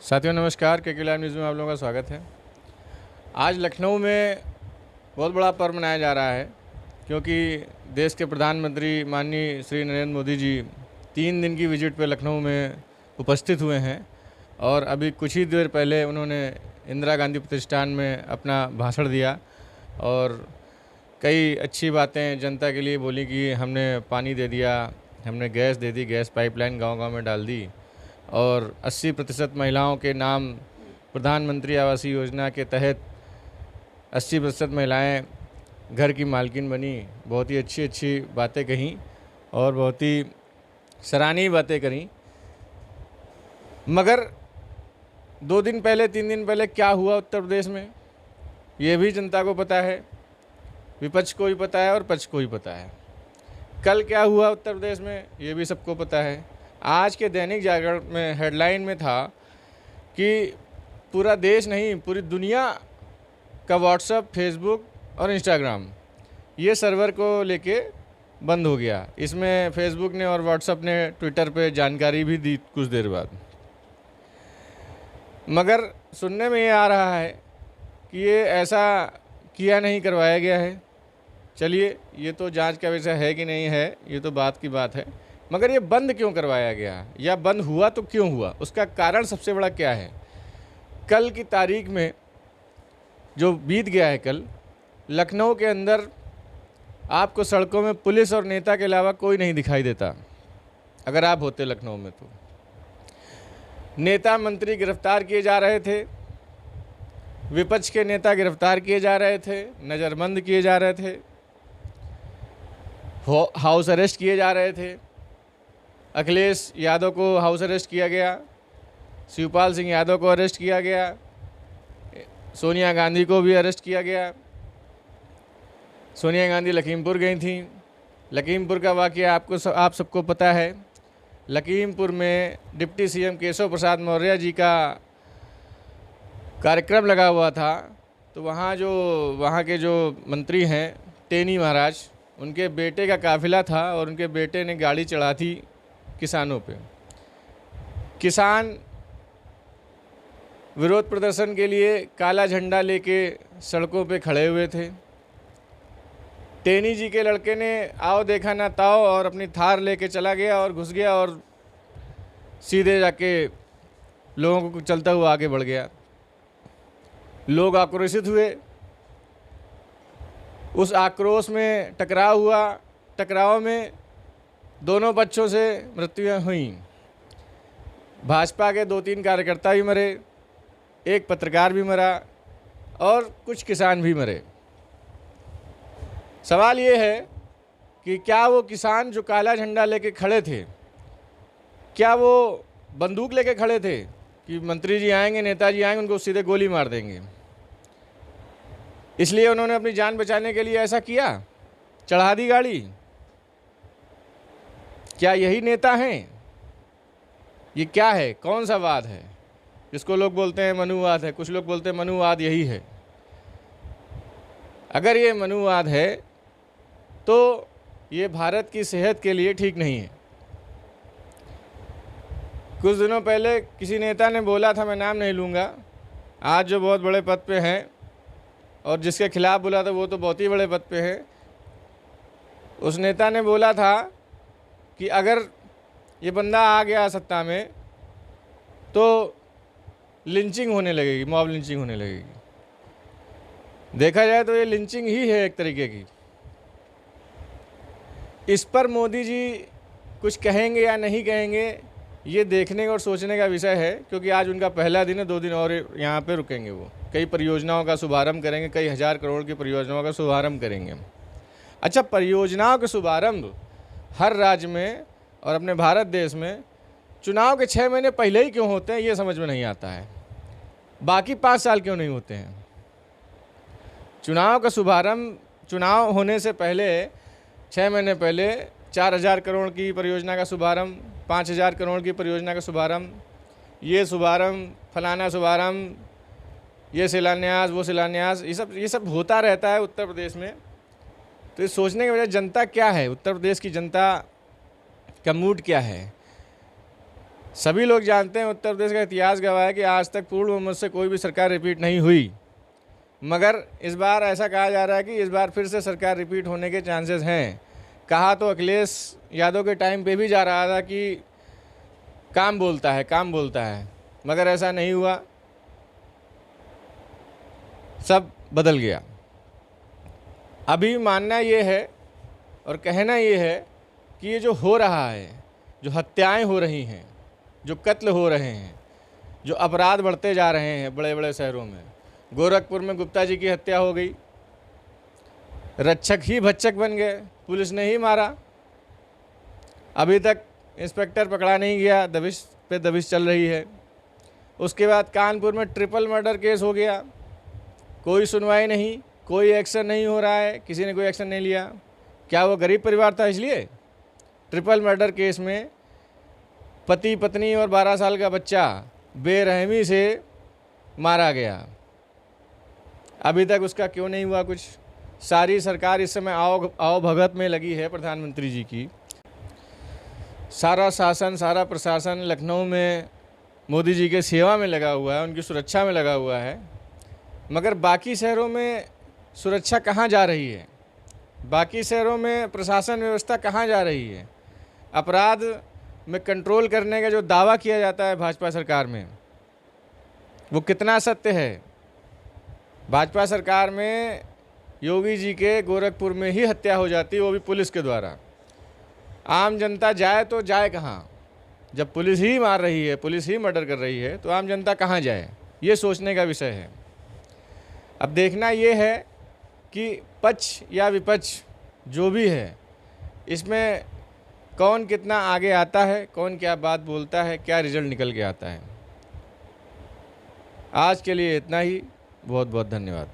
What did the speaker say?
साथियों नमस्कार, के लाइव न्यूज़ में आप लोगों का स्वागत है। आज लखनऊ में बहुत बड़ा पर्व मनाया जा रहा है क्योंकि देश के प्रधानमंत्री माननीय श्री नरेंद्र मोदी जी 3 दिन की विजिट पे लखनऊ में उपस्थित हुए हैं और अभी कुछ ही देर पहले उन्होंने इंदिरा गांधी प्रतिष्ठान में अपना भाषण दिया और कई अच्छी बातें जनता के लिए बोली कि हमने पानी दे दिया, हमने गैस दे दी, गैस पाइपलाइन गांव-गांव में डाल दी और 80% महिलाओं के नाम प्रधानमंत्री आवास योजना के तहत 80% महिलाएं घर की मालकिन बनी। बहुत ही अच्छी बातें कहीं और बहुत ही सराहनीय बातें करी। मगर 2 दिन पहले 3 दिन पहले क्या हुआ उत्तर प्रदेश में, ये भी जनता को पता है, विपक्ष को भी पता है और पक्ष को भी पता है। कल क्या हुआ उत्तर प्रदेश में, ये भी सबको पता है। आज के दैनिक जागरण में हेडलाइन में था कि पूरा देश नहीं, पूरी दुनिया का व्हाट्सएप, फेसबुक और इंस्टाग्राम ये सर्वर को लेके बंद हो गया। इसमें फेसबुक ने और व्हाट्सएप ने ट्विटर पे जानकारी भी दी कुछ देर बाद। मगर सुनने में ये आ रहा है कि ये ऐसा किया नहीं, करवाया गया है। चलिए, ये तो जांच का विषय है कि नहीं है, ये तो बात की बात है। मगर ये बंद क्यों करवाया गया या बंद हुआ तो क्यों हुआ, उसका कारण सबसे बड़ा क्या है। कल की तारीख में जो बीत गया है, कल लखनऊ के अंदर आपको सड़कों में पुलिस और नेता के अलावा कोई नहीं दिखाई देता। अगर आप होते लखनऊ में तो नेता मंत्री गिरफ्तार किए जा रहे थे, विपक्ष के नेता गिरफ्तार किए जा रहे थे, नज़रबंद किए जा रहे थे, हाउस अरेस्ट किए जा रहे थे। अखिलेश यादव को हाउस अरेस्ट किया गया, शिवपाल सिंह यादव को अरेस्ट किया गया, सोनिया गांधी को भी अरेस्ट किया गया। सोनिया गांधी लखीमपुर गई थी। लखीमपुर का वाक़या आप सबको पता है। लखीमपुर में डिप्टी सीएम केशव प्रसाद मौर्य जी का कार्यक्रम लगा हुआ था, तो वहाँ के जो मंत्री हैं टेनी महाराज, उनके बेटे का काफ़िला था और उनके बेटे ने गाड़ी चढ़ा थी किसानों पे। किसान विरोध प्रदर्शन के लिए काला झंडा लेके सड़कों पे खड़े हुए थे। टेनी जी के लड़के ने आओ देखा ना ताओ और अपनी थार लेके चला गया और घुस गया और सीधे जाके लोगों को चलता हुआ आगे बढ़ गया। लोग आक्रोशित हुए, उस आक्रोश में टकराव हुआ। टकराव में दोनों पक्षों से मृत्युएं हुई। भाजपा के 2-3 कार्यकर्ता भी मरे, एक पत्रकार भी मरा और कुछ किसान भी मरे। सवाल ये है कि क्या वो किसान जो काला झंडा लेके खड़े थे, क्या वो बंदूक लेके खड़े थे कि मंत्री जी आएंगे, नेताजी आएंगे, उनको सीधे गोली मार देंगे, इसलिए उन्होंने अपनी जान बचाने के लिए ऐसा किया, चढ़ा दी गाड़ी? क्या यही नेता हैं? ये क्या है, कौन सा वाद है जिसको लोग बोलते हैं मनुवाद है? कुछ लोग बोलते हैं मनुवाद यही है। अगर ये मनुवाद है तो ये भारत की सेहत के लिए ठीक नहीं है। कुछ दिनों पहले किसी नेता ने बोला था, मैं नाम नहीं लूँगा, आज जो बहुत बड़े पद पे हैं और जिसके खिलाफ बोला था वो तो बहुत ही बड़े पद पे है। उस नेता ने बोला था कि अगर ये बंदा आ गया सत्ता में तो लिंचिंग होने लगेगी, मॉब लिंचिंग होने लगेगी। देखा जाए तो ये लिंचिंग ही है एक तरीके की। इस पर मोदी जी कुछ कहेंगे या नहीं कहेंगे, ये देखने और सोचने का विषय है, क्योंकि आज उनका पहला दिन है। 2 दिन और यहाँ पे रुकेंगे। वो कई परियोजनाओं का शुभारंभ करेंगे, कई हज़ार करोड़ की परियोजनाओं का शुभारंभ करेंगे। अच्छा, परियोजनाओं के शुभारंभ हर राज्य में और अपने भारत देश में चुनाव के 6 महीने पहले ही क्यों होते हैं, ये समझ में नहीं आता है। बाकी 5 साल क्यों नहीं होते हैं? चुनाव का शुभारंभ चुनाव होने से पहले 6 महीने पहले 4000 करोड़ की परियोजना का शुभारंभ, 5000 करोड़ की परियोजना का शुभारंभ, ये शुभारंभ, फलाना शुभारंभ, ये शिलान्यास, वो शिलान्यास, ये सब होता रहता है उत्तर प्रदेश में। तो ये सोचने की वजह जनता क्या है, उत्तर प्रदेश की जनता का मूड क्या है। सभी लोग जानते हैं, उत्तर प्रदेश का इतिहास गवाह है कि आज तक पूर्ण बहुमत से कोई भी सरकार रिपीट नहीं हुई, मगर इस बार ऐसा कहा जा रहा है कि इस बार फिर से सरकार रिपीट होने के चांसेस हैं। कहा तो अखिलेश यादव के टाइम पे भी जा रहा था कि काम बोलता है, मगर ऐसा नहीं हुआ, सब बदल गया। अभी मानना ये है और कहना ये है कि ये जो हो रहा है, जो हत्याएं हो रही हैं, जो कत्ल हो रहे हैं, जो अपराध बढ़ते जा रहे हैं बड़े बड़े शहरों में, गोरखपुर में गुप्ता जी की हत्या हो गई, रक्षक ही भक्षक बन गए, पुलिस ने ही मारा, अभी तक इंस्पेक्टर पकड़ा नहीं गया, दबिश पे दबिश चल रही है। उसके बाद कानपुर में ट्रिपल मर्डर केस हो गया, कोई सुनवाई नहीं, कोई एक्शन नहीं हो रहा है, किसी ने कोई एक्शन नहीं लिया। क्या वो गरीब परिवार था इसलिए? ट्रिपल मर्डर केस में पति पत्नी और 12 साल का बच्चा बेरहमी से मारा गया, अभी तक उसका क्यों नहीं हुआ कुछ? सारी सरकार इस समय आओ भगत में लगी है प्रधानमंत्री जी की। सारा शासन, सारा प्रशासन लखनऊ में मोदी जी के सेवा में लगा हुआ है, उनकी सुरक्षा में लगा हुआ है, मगर बाकी शहरों में सुरक्षा कहाँ जा रही है? बाकी शहरों में प्रशासन व्यवस्था कहाँ जा रही है? अपराध में कंट्रोल करने का जो दावा किया जाता है भाजपा सरकार में, वो कितना सत्य है? भाजपा सरकार में योगी जी के गोरखपुर में ही हत्या हो जाती है, वो भी पुलिस के द्वारा। आम जनता जाए तो जाए कहाँ? जब पुलिस ही मार रही है, पुलिस ही मर्डर कर रही है, तो आम जनता कहाँ जाए? ये सोचने का विषय है। अब देखना ये है कि पक्ष या विपक्ष जो भी है, इसमें कौन कितना आगे आता है, कौन क्या बात बोलता है, क्या रिजल्ट निकल के आता है। आज के लिए इतना ही। बहुत बहुत धन्यवाद।